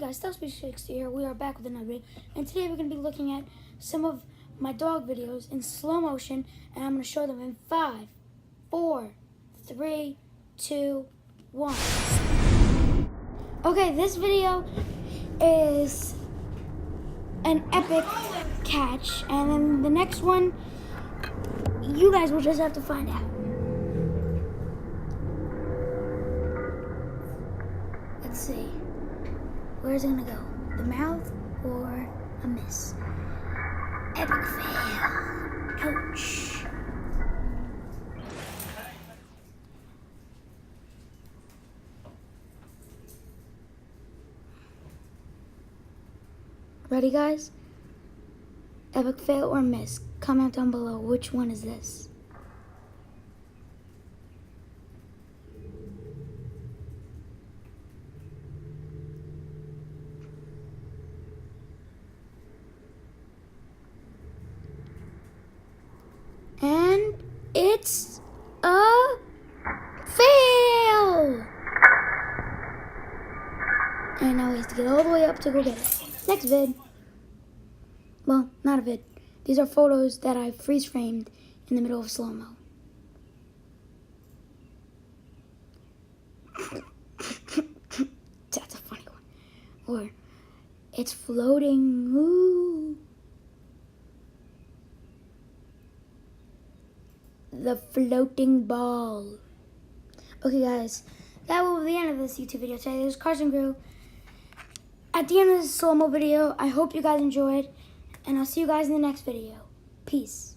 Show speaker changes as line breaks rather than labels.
guys, Stealth60 here. We are back with another video, and today we're going to be looking at some of my dog videos in slow motion, and I'm going to show them in 5, 4, 3, 2, 1. Okay, this video is an epic catch, and then the next one, you guys will just have to find out. Let's see. Where's it gonna go? The mouth or a miss? Epic fail. Ouch. Ready, guys? Epic fail or miss? Comment down below. Which one is this? And it's a fail! And now we have to get all the way up to go get it. Next vid. Well, not a vid. These are photos that I freeze framed in the middle of slow-mo. That's a funny one. Or, it's floating. Ooh. The floating ball. Okay, guys, that will be the end of this YouTube video today. This is Carson Grew. At the end of this slow-mo video, I hope you guys enjoyed, and I'll see you guys in the next video. Peace.